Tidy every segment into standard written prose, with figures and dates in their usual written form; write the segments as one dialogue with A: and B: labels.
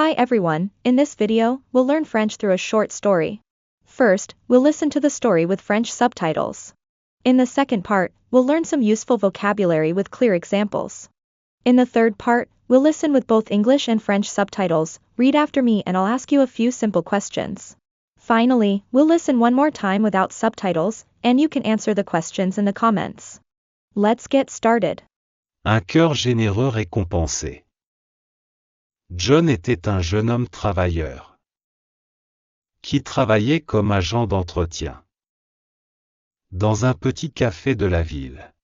A: Hi everyone, in this video, we'll learn French through a short story. First, we'll listen to the story with French subtitles. In the second part, we'll learn some useful vocabulary with clear examples. In the third part, we'll listen with both English and French subtitles, read after me and I'll ask you a few simple questions. Finally, we'll listen one more time without subtitles, and you can answer the questions in the comments. Let's get started.
B: Un cœur généreux récompensé. John était un jeune homme travailleur qui travaillait comme agent d'entretien dans un petit café de la ville.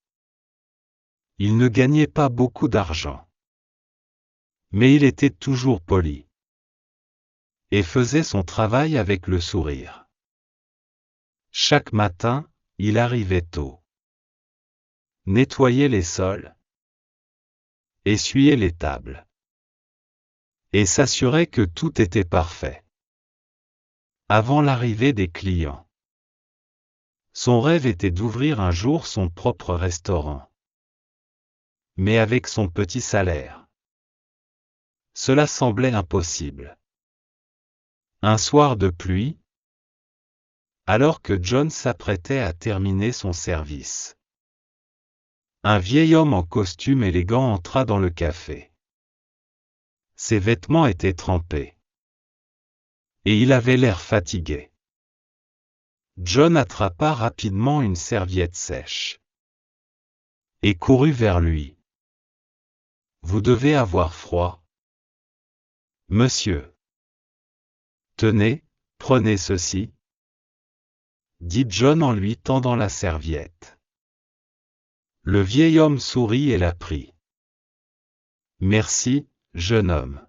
B: Il ne gagnait pas beaucoup d'argent, mais il était toujours poli et faisait son travail avec le sourire. Chaque matin, il arrivait tôt, nettoyait les sols, essuyait les tables et s'assurait que tout était parfait. Avant l'arrivée des clients, son rêve était d'ouvrir un jour son propre restaurant. Mais avec son petit salaire, cela semblait impossible. Un soir de pluie, alors que John s'apprêtait à terminer son service, un vieil homme en costume élégant entra dans le café. Ses vêtements étaient trempés, et il avait l'air fatigué. John attrapa rapidement une serviette sèche et courut vers lui. « Vous devez avoir froid. Monsieur. Tenez, prenez ceci, » dit John en lui tendant la serviette. Le vieil homme sourit et la prit. « Merci, jeune homme.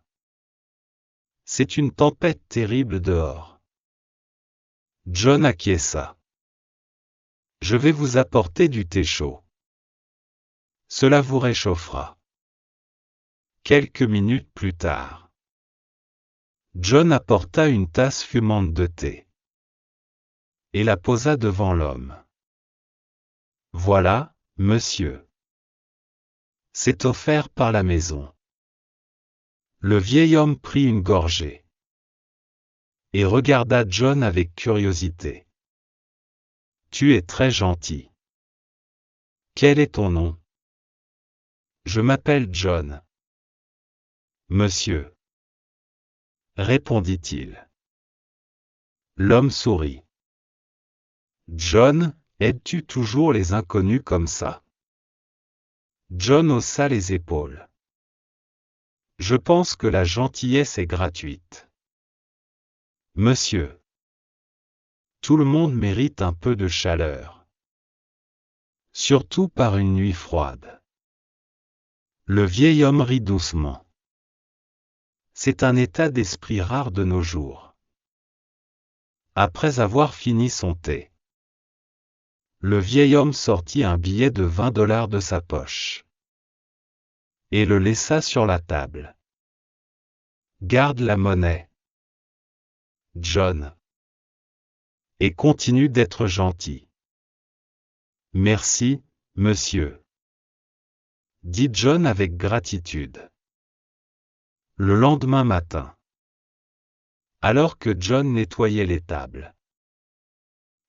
B: C'est une tempête terrible dehors. » John acquiesça. « Je vais vous apporter du thé chaud. Cela vous réchauffera. » Quelques minutes plus tard, John apporta une tasse fumante de thé et la posa devant l'homme. « Voilà, monsieur. C'est offert par la maison. » Le vieil homme prit une gorgée et regarda John avec curiosité. « Tu es très gentil. Quel est ton nom? »« Je m'appelle John. »« Monsieur. » répondit-il. L'homme sourit. « John, aides-tu toujours les inconnus comme ça? » John haussa les épaules. « Je pense que la gentillesse est gratuite. »« Monsieur. Tout le monde mérite un peu de chaleur. Surtout par une nuit froide. » Le vieil homme rit doucement. C'est un état d'esprit rare de nos jours. Après avoir fini son thé, le vieil homme sortit un billet de $20 de sa poche et le laissa sur la table. « Garde la monnaie, John, et continue d'être gentil. »« Merci, monsieur, » dit John avec gratitude. Le lendemain matin, alors que John nettoyait les tables,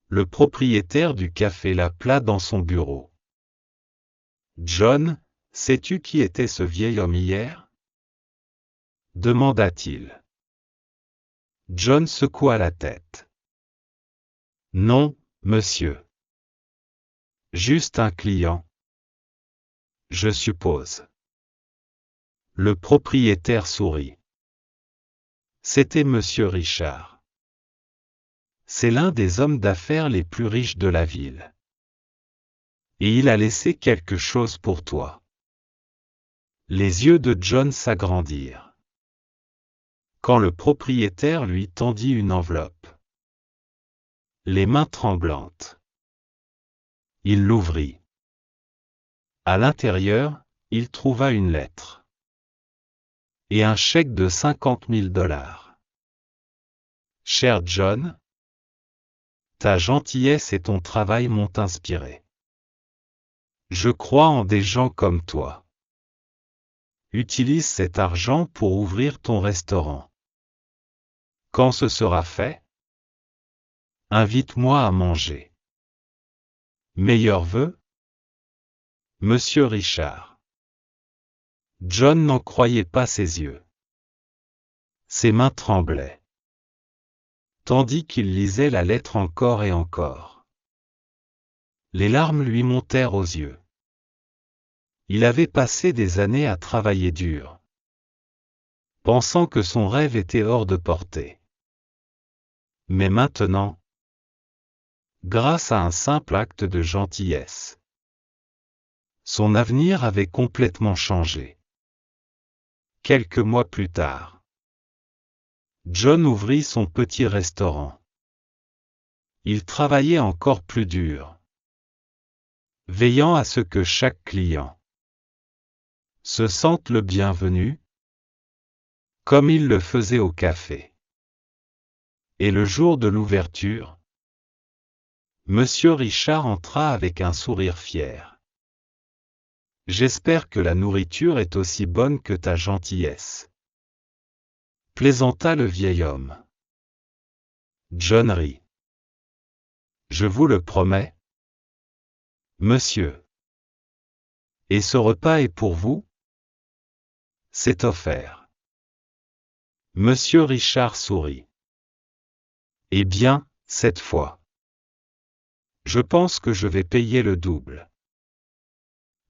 B: le propriétaire du café l'appela dans son bureau. « John, sais-tu qui était ce vieil homme hier? » demanda-t-il. John secoua la tête. « Non, monsieur. Juste un client. Je suppose. » Le propriétaire sourit. C'était Monsieur Richard. C'est l'un des hommes d'affaires les plus riches de la ville. Et il a laissé quelque chose pour toi. Les yeux de John s'agrandirent quand le propriétaire lui tendit une enveloppe. Les mains tremblantes, il l'ouvrit. À l'intérieur, il trouva une lettre et un chèque de $50 000. Cher John, ta gentillesse et ton travail m'ont inspiré. Je crois en des gens comme toi. Utilise cet argent pour ouvrir ton restaurant. Quand ce sera fait, invite-moi à manger. Meilleurs vœux, Monsieur Richard. John n'en croyait pas ses yeux. Ses mains tremblaient, tandis qu'il lisait la lettre encore et encore. Les larmes lui montèrent aux yeux. Il avait passé des années à travailler dur, pensant que son rêve était hors de portée. Mais maintenant, grâce à un simple acte de gentillesse, son avenir avait complètement changé. Quelques mois plus tard, John ouvrit son petit restaurant. Il travaillait encore plus dur, veillant à ce que chaque client se sente le bienvenu, comme il le faisait au café. Et le jour de l'ouverture, Monsieur Richard entra avec un sourire fier. « J'espère que la nourriture est aussi bonne que ta gentillesse, » plaisanta le vieil homme. John rit. « Je vous le promets, monsieur. Et ce repas est pour vous ? C'est offert. » Monsieur Richard sourit. « Eh bien, cette fois, je pense que je vais payer le double. »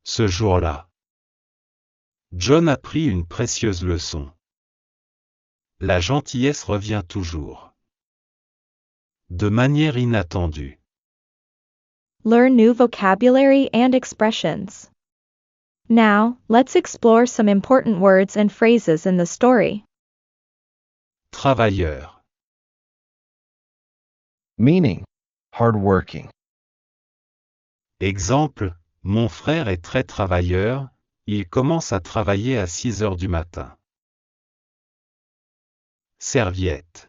B: Ce jour-là, John apprit une précieuse leçon. La gentillesse revient toujours, de manière inattendue.
A: Learn new vocabulary and expressions. Now, let's explore some important words and phrases in the story.
B: Travailleur.
C: Meaning, hardworking.
B: Exemple, mon frère est très travailleur, il commence à travailler à 6 heures du matin. Serviette.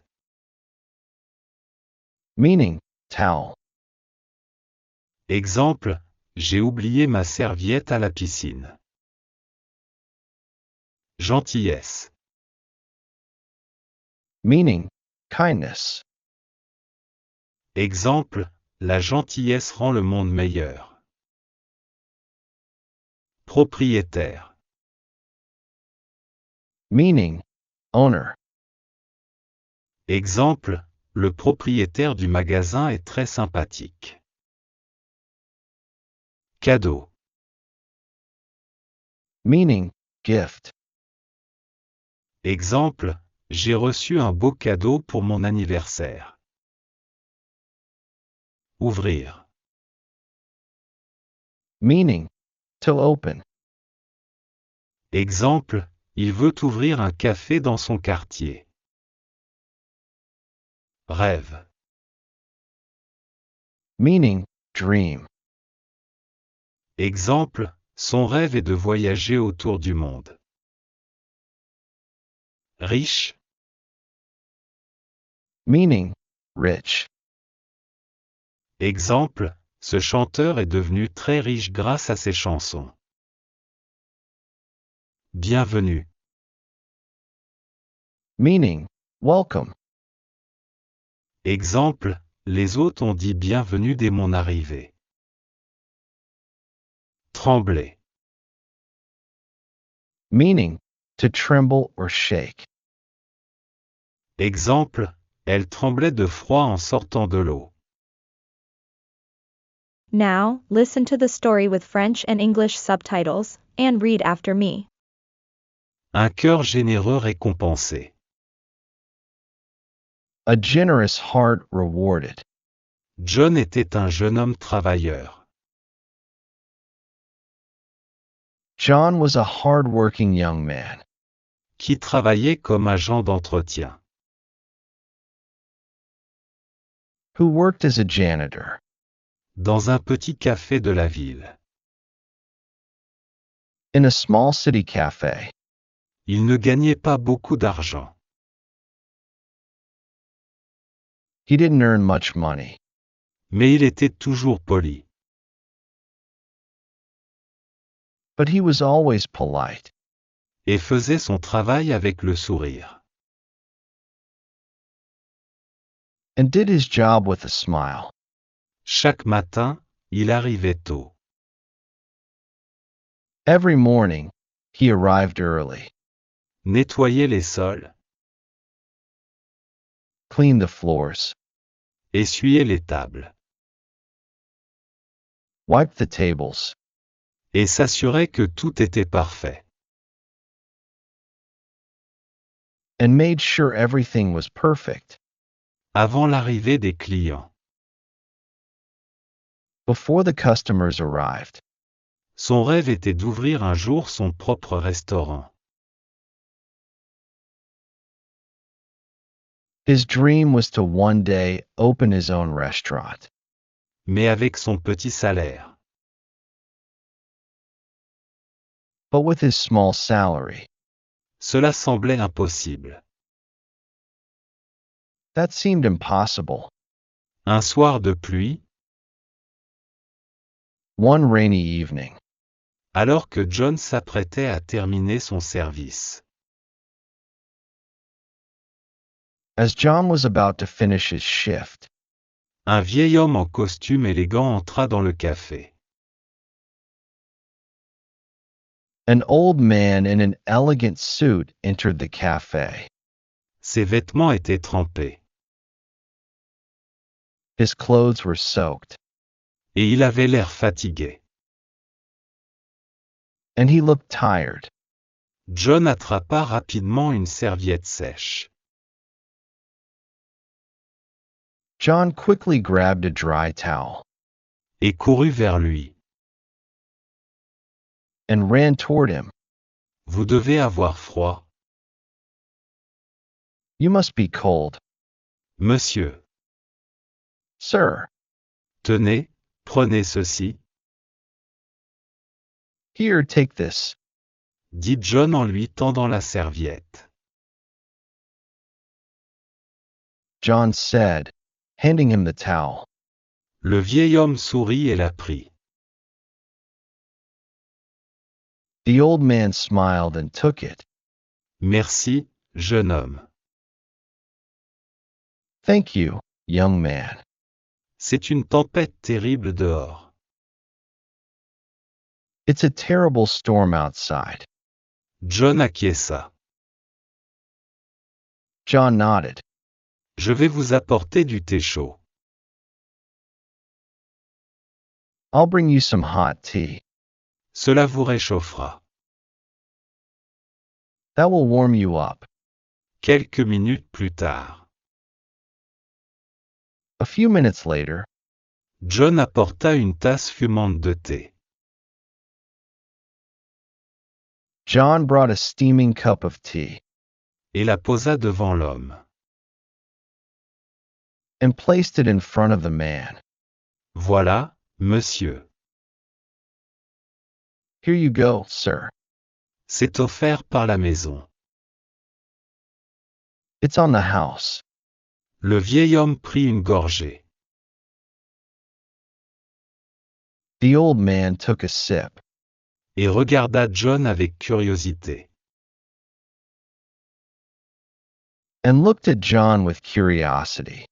C: Meaning, towel.
B: Exemple, j'ai oublié ma serviette à la piscine. Gentillesse.
C: Meaning, kindness.
B: Exemple, la gentillesse rend le monde meilleur. Propriétaire.
C: Meaning, owner.
B: Exemple, le propriétaire du magasin est très sympathique. Cadeau.
C: Meaning, gift.
B: Exemple, j'ai reçu un beau cadeau pour mon anniversaire. Ouvrir.
C: Meaning, to open.
B: Exemple, il veut ouvrir un café dans son quartier. Rêve.
C: Meaning, dream.
B: Exemple, son rêve est de voyager autour du monde. Riche.
C: Meaning, rich.
B: Exemple, ce chanteur est devenu très riche grâce à ses chansons. Bienvenue.
C: Meaning, welcome.
B: Exemple, les hôtes ont dit bienvenue dès mon arrivée. Trembler.
C: Meaning, to tremble or shake.
B: Exemple, elle tremblait de froid en sortant de l'eau.
A: Now, listen to the story with French and English subtitles, and read after me.
B: Un cœur généreux récompensé.
C: A generous heart rewarded.
B: John était un jeune homme travailleur.
C: John was a hard-working young man
B: Qui travaillait comme agent d'entretien.
C: who worked as a janitor
B: Dans un petit café de la ville.
C: in a small city cafe.
B: Il ne gagnait pas beaucoup d'argent.
C: He didn't earn much money,
B: Mais il était toujours poli.
C: but he was always polite.
B: et faisait son travail avec le sourire.
C: and did his job with a smile.
B: Chaque matin, il arrivait tôt.
C: Every morning, he arrived early,
B: Nettoyait les sols,
C: cleaned the floors,
B: essuyait les tables,
C: wiped the tables,
B: et s'assurait que tout était parfait.
C: and made sure everything was perfect.
B: Avant l'arrivée des clients,
C: Before the customers arrived,
B: son rêve était d'ouvrir un jour son propre restaurant.
C: his dream was to one day open his own restaurant.
B: Mais avec son petit salaire.
C: But with his small salary,
B: Cela semblait impossible.
C: that seemed impossible.
B: Un soir de pluie,
C: One rainy evening,
B: alors que John s'apprêtait à terminer son service.
C: as John was about to finish his shift,
B: Un vieil homme en costume élégant entra dans le café.
C: an old man in an elegant suit entered the cafe.
B: Ses vêtements étaient trempés,
C: His clothes were soaked,
B: et il avait l'air fatigué.
C: and he looked tired.
B: John attrapa rapidement une serviette sèche.
C: John quickly grabbed a dry towel
B: Et courut vers lui.
C: and ran toward him.
B: Vous devez avoir froid,
C: You must be cold.
B: monsieur.
C: Sir,
B: Tenez, prenez ceci,
C: here, take this,
B: dit John en lui tendant la serviette.
C: John said, handing him the towel.
B: Le vieil homme sourit et la prit.
C: The old man smiled and took it.
B: Merci, jeune homme.
C: Thank you, young man.
B: C'est une tempête terrible dehors.
C: It's a terrible storm outside.
B: John acquiesça.
C: John nodded.
B: Je vais vous apporter du thé chaud.
C: I'll bring you some hot tea.
B: Cela vous réchauffera.
C: That will warm you up.
B: Quelques minutes plus tard,
C: A few minutes later,
B: John apporta une tasse fumante de thé.
C: John brought a steaming cup of tea
B: Et la posa devant l'homme.
C: and placed it in front of the man.
B: Voilà, monsieur.
C: Here you go, sir.
B: C'est offert par la maison.
C: It's on the house.
B: Le vieil homme prit une gorgée.
C: The old man took a sip
B: Et regarda John avec curiosité.
C: and looked at John with curiosity.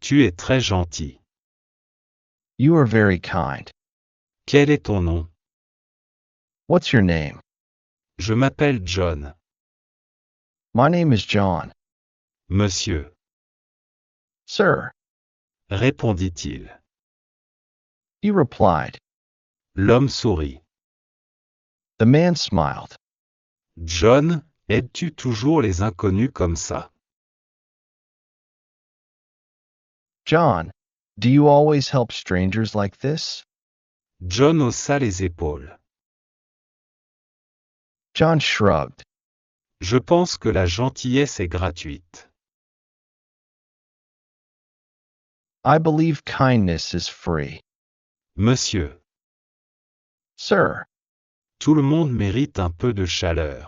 B: Tu es très gentil.
C: You are very kind.
B: Quel est ton nom?
C: What's your name?
B: Je m'appelle John.
C: My name is John.
B: Monsieur,
C: Sir,
B: répondit-il.
C: he replied.
B: L'homme sourit.
C: The man smiled.
B: John, aides-tu toujours les inconnus comme ça?
C: John, do you always help strangers like this?
B: John haussa les épaules.
C: John shrugged.
B: Je pense que la gentillesse est gratuite.
C: I believe kindness is free.
B: Monsieur,
C: Sir,
B: tout le monde mérite un peu de chaleur.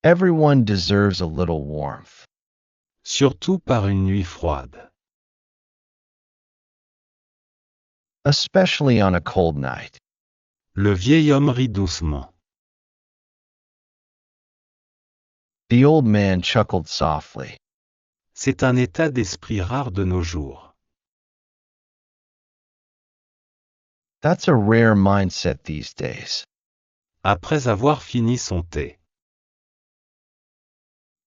C: everyone deserves a little warmth,
B: Surtout par une nuit froide.
C: especially on a cold night.
B: Le vieil homme rit doucement.
C: The old man chuckled softly.
B: C'est un état d'esprit rare de nos jours.
C: That's a rare mindset these days.
B: Après avoir fini son thé,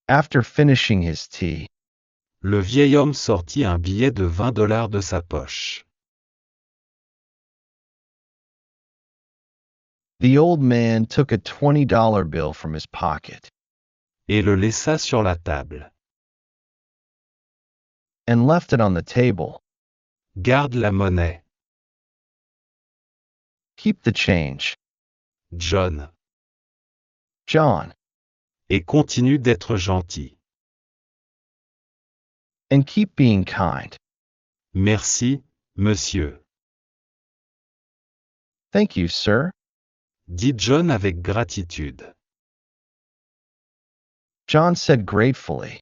C: After finishing his tea,
B: le vieil homme sortit un billet de $20 de sa poche.
C: the old man took a $20 bill from his pocket
B: Et le laissa sur la table.
C: and left it on the table.
B: Garde la monnaie,
C: Keep the change,
B: John,
C: John,
B: et continue d'être gentil.
C: and keep being kind.
B: Merci, monsieur,
C: Thank you, sir.
B: dit John avec gratitude.
C: John said gratefully.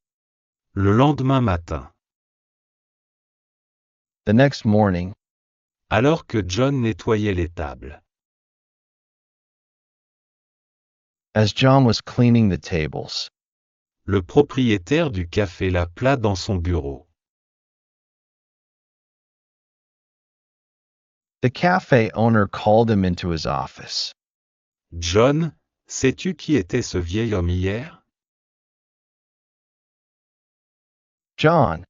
B: Le lendemain matin,
C: The next morning,
B: alors que John nettoyait les tables,
C: as John was cleaning the tables,
B: le propriétaire du café l'appela dans son bureau.
C: the cafe owner called him into his office.
B: John, sais-tu qui était ce vieil homme hier?
C: John,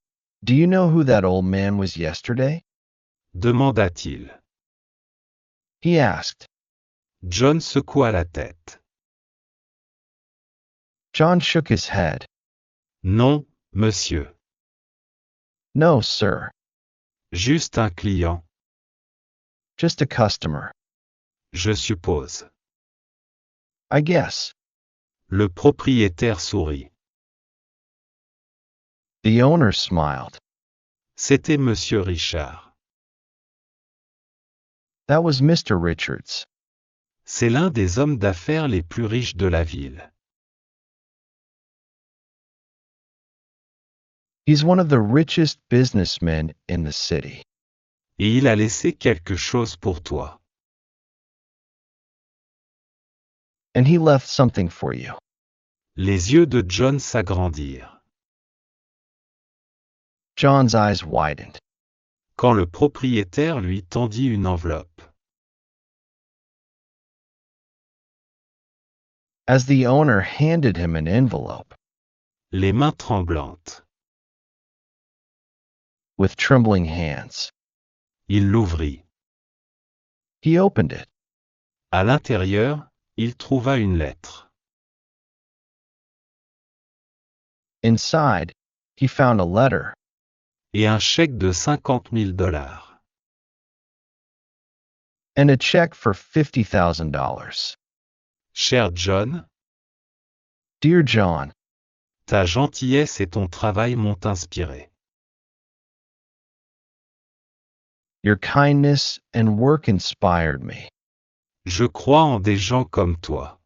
C: do you know who that old man was yesterday?
B: Demanda-t-il.
C: He asked.
B: John secoua la tête.
C: John shook his head.
B: Non, monsieur.
C: No, sir.
B: Juste un client,
C: Just a customer.
B: je suppose.
C: I guess.
B: Le propriétaire sourit.
C: The owner smiled.
B: C'était monsieur Richard.
C: That was Mr. Richards.
B: C'est l'un des hommes d'affaires les plus riches de la ville.
C: He's one of the richest businessmen in the city.
B: Et il a laissé quelque chose pour toi.
C: And he left something for you.
B: Les yeux de John s'agrandirent.
C: John's eyes widened.
B: Quand le propriétaire lui tendit une enveloppe.
C: As the owner handed him an envelope,
B: Les mains tremblantes.
C: with trembling hands,
B: Il l'ouvrit.
C: he opened it.
B: À l'intérieur, il trouva une lettre.
C: Inside, he found a letter
B: Et un chèque de $50 000.
C: and a check for $50,000.
B: Cher John,
C: Dear John,
B: ta gentillesse et ton travail m'ont inspiré.
C: your kindness and work inspired me.
B: Je crois en des gens comme toi.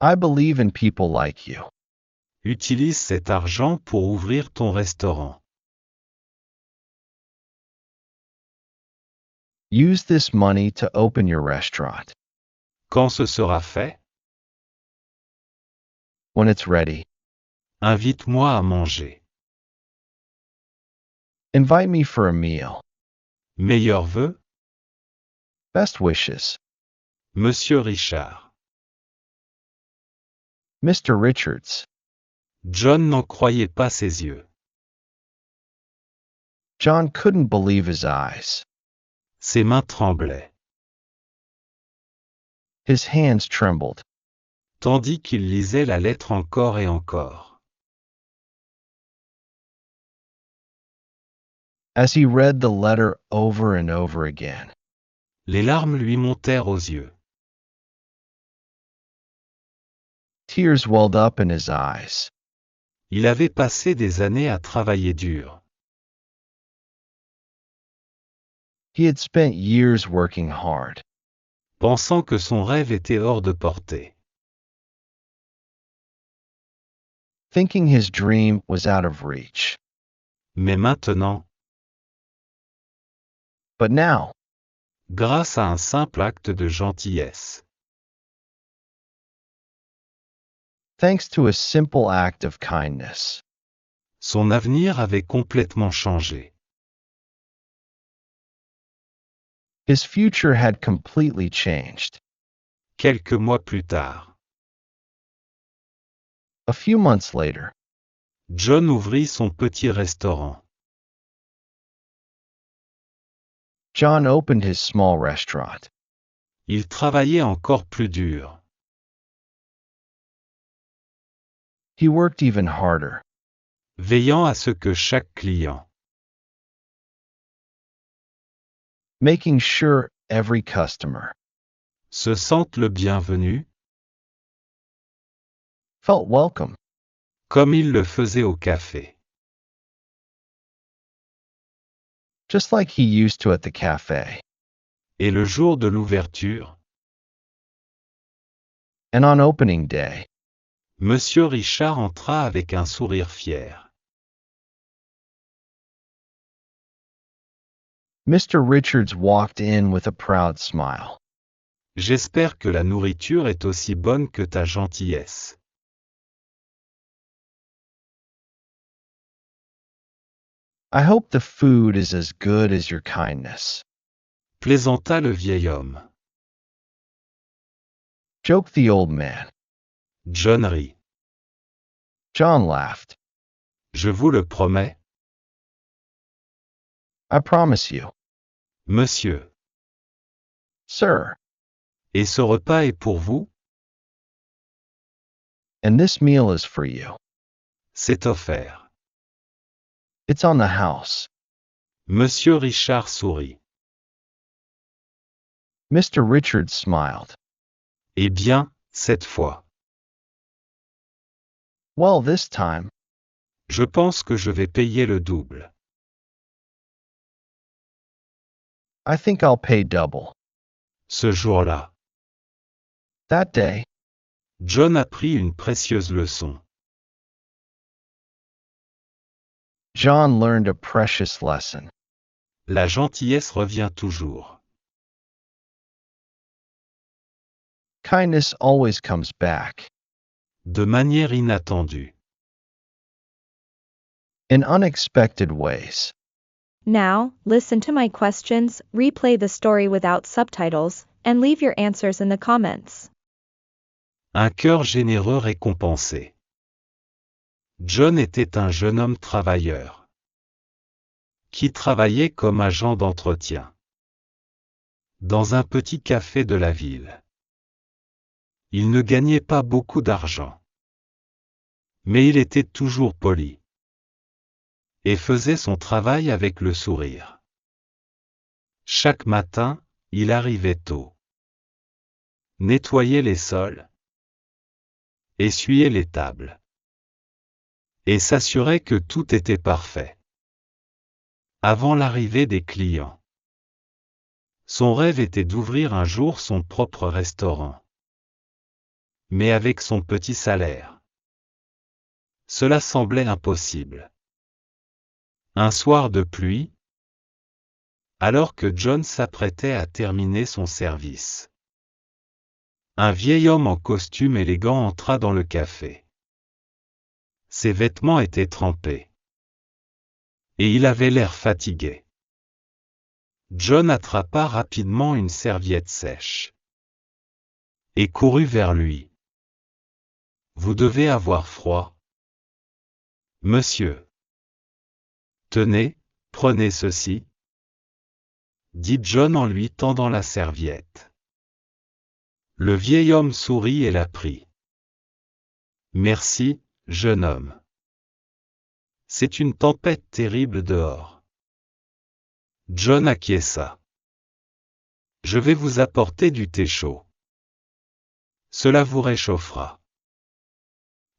C: I believe in people like you.
B: Utilise cet argent pour ouvrir ton restaurant.
C: Use this money to open your restaurant.
B: Quand ce sera fait,
C: When it's ready,
B: invite-moi à manger.
C: invite me for a meal.
B: Meilleurs vœux,
C: Best wishes,
B: Monsieur Richard.
C: Mr. Richards.
B: John n'en croyait pas ses yeux.
C: John couldn't believe his eyes.
B: Ses mains tremblaient,
C: His hands trembled,
B: tandis qu'il lisait la lettre encore et encore.
C: as he read the letter over and over again.
B: Les larmes lui montèrent aux yeux.
C: Tears welled up in his eyes.
B: Il avait passé des années à travailler dur.
C: He had spent years working hard,
B: Pensant que son rêve était hors de portée.
C: thinking his dream was out of reach.
B: Mais maintenant,
C: But now,
B: grâce à un simple acte de gentillesse.
C: Thanks to a simple act of kindness.
B: Son avenir avait complètement changé.
C: His future had completely changed.
B: Quelques mois plus tard,
C: A few months later,
B: John ouvrit son petit restaurant.
C: John opened his small restaurant.
B: Il travaillait encore plus dur.
C: He worked even harder,
B: Veillant à ce que chaque client,
C: making sure every customer
B: se sente le bienvenu,
C: felt welcome,
B: comme il le faisait au café.
C: just like he used to at the cafe.
B: Et le jour de l'ouverture,
C: And on opening day,
B: Monsieur Richard entra avec un sourire fier.
C: Mr. Richards walked in with a proud smile.
B: J'espère que la nourriture est aussi bonne que ta gentillesse.
C: I hope the food is as good as your kindness.
B: Plaisanta le vieil homme.
C: Joked the old man.
B: John rit.
C: John laughed.
B: Je vous le promets,
C: I promise you,
B: monsieur.
C: sir,
B: Et ce repas est pour vous?
C: and this meal is for you.
B: C'est offert.
C: It's on the house.
B: Monsieur Richard sourit.
C: Mr. Richards smiled.
B: Eh bien, cette fois,
C: Well, this time,
B: je pense que je vais payer le double.
C: I think I'll pay double.
B: Ce jour-là,
C: That day,
B: John apprit une précieuse leçon.
C: John learned a precious lesson.
B: La gentillesse revient toujours.
C: Kindness always comes back,
B: De manière inattendue.
C: in unexpected ways.
A: Now, listen to my questions, replay the story without subtitles, and leave your answers in the comments.
B: Un cœur généreux récompensé. John était un jeune homme travailleur, qui travaillait comme agent d'entretien dans un petit café de la ville. Il ne gagnait pas beaucoup d'argent, mais il était toujours poli et faisait son travail avec le sourire. Chaque matin, il arrivait tôt, nettoyait les sols, essuyait les tables et s'assurait que tout était parfait. Avant l'arrivée des clients, son rêve était d'ouvrir un jour son propre restaurant. Mais avec son petit salaire, cela semblait impossible. Un soir de pluie, alors que John s'apprêtait à terminer son service, un vieil homme en costume élégant entra dans le café. Ses vêtements étaient trempés, et il avait l'air fatigué. John attrapa rapidement une serviette sèche et courut vers lui. Vous devez avoir froid. Monsieur. Tenez, prenez ceci, dit John en lui tendant la serviette. Le vieil homme sourit et la prit. Merci, jeune homme. C'est une tempête terrible dehors. John acquiesça. Je vais vous apporter du thé chaud. Cela vous réchauffera.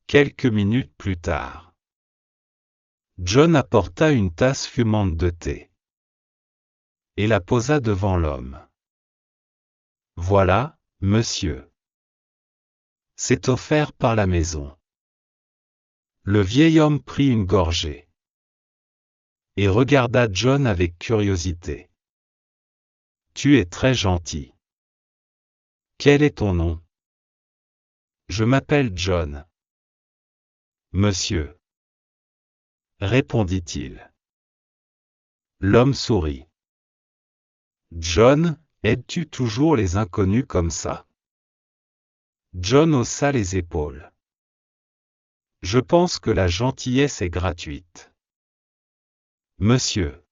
B: Quelques minutes plus tard, John apporta une tasse fumante de thé et la posa devant l'homme. Voilà, monsieur. C'est offert par la maison. Le vieil homme prit une gorgée et regarda John avec curiosité. Tu es très gentil. Quel est ton nom? Je m'appelle John. Monsieur, répondit-il. L'homme sourit. John, aides-tu toujours les inconnus comme ça? John haussa les épaules. Je pense que la gentillesse est gratuite. Monsieur,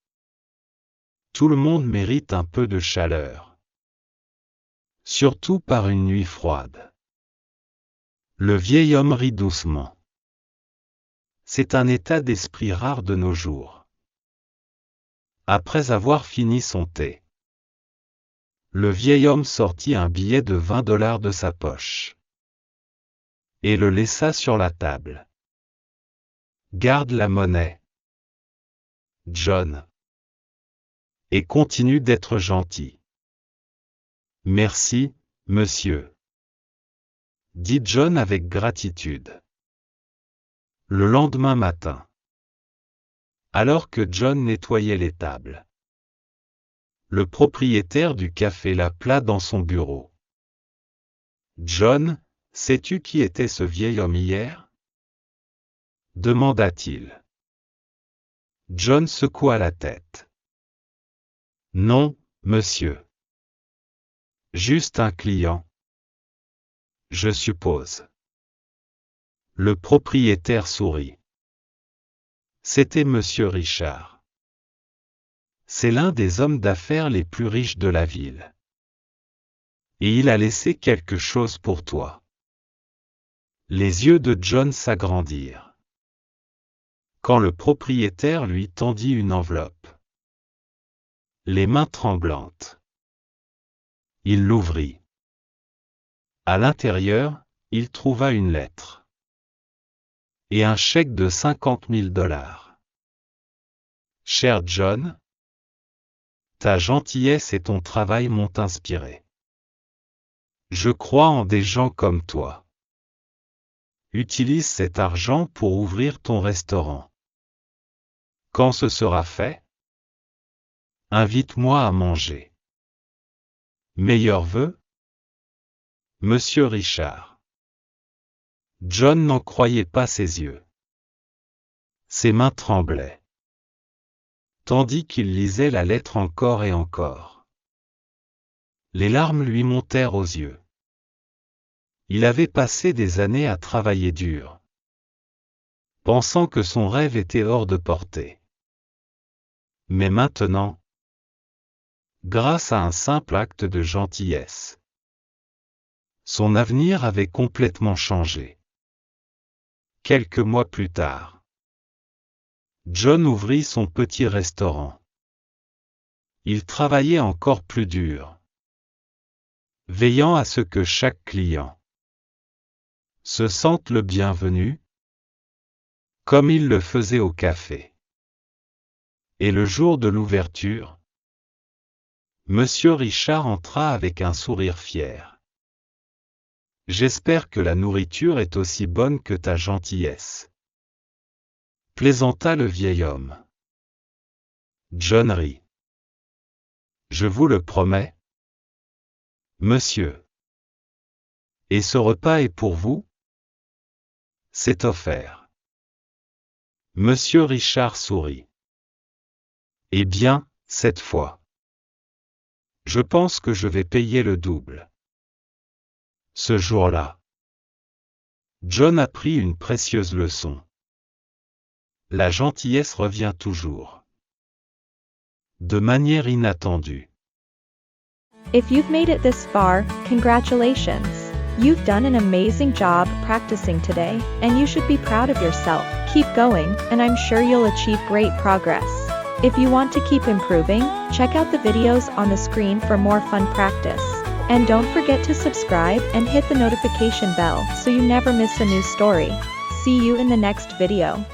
B: tout le monde mérite un peu de chaleur. Surtout par une nuit froide. Le vieil homme rit doucement. C'est un état d'esprit rare de nos jours. Après avoir fini son thé, le vieil homme sortit un billet de $20 de sa poche et le laissa sur la table. Garde la monnaie, John, et continue d'être gentil. Merci, monsieur, dit John avec gratitude. Le lendemain matin, alors que John nettoyait les tables, le propriétaire du café l'appela dans son bureau. John, sais-tu qui était ce vieil homme hier? Demanda-t-il. John secoua la tête. Non, monsieur. Juste un client. Je suppose. Le propriétaire sourit. C'était monsieur Richard. C'est l'un des hommes d'affaires les plus riches de la ville. Et il a laissé quelque chose pour toi. Les yeux de John s'agrandirent. Quand le propriétaire lui tendit une enveloppe, les mains tremblantes, il l'ouvrit. À l'intérieur, il trouva une lettre et un chèque de $50 000. Cher John, ta gentillesse et ton travail m'ont inspiré. Je crois en des gens comme toi. Utilise cet argent pour ouvrir ton restaurant. Quand ce sera fait, invite-moi à manger. Meilleurs vœux, Monsieur Richard. John n'en croyait pas ses yeux. Ses mains tremblaient, tandis qu'il lisait la lettre encore et encore. Les larmes lui montèrent aux yeux. Il avait passé des années à travailler dur, pensant que son rêve était hors de portée. Mais maintenant, grâce à un simple acte de gentillesse, son avenir avait complètement changé. Quelques mois plus tard, John ouvrit son petit restaurant. Il travaillait encore plus dur, veillant à ce que chaque client se sente le bienvenu, comme il le faisait au café. Et le jour de l'ouverture, Monsieur Richard entra avec un sourire fier. J'espère que la nourriture est aussi bonne que ta gentillesse, plaisanta le vieil homme. John rit. Je vous le promets, monsieur. Et ce repas est pour vous? C'est offert. Monsieur Richard sourit. Eh bien, cette fois, je pense que je vais payer le double. Ce jour-là, John apprit une précieuse leçon. La gentillesse revient toujours, de manière inattendue.
A: If you've made it this far, congratulations. You've done an amazing job practicing today, and you should be proud of yourself. Keep going, and I'm sure you'll achieve great progress. If you want to keep improving, check out the videos on the screen for more fun practice. And don't forget to subscribe and hit the notification bell so you never miss a new story. See you in the next video.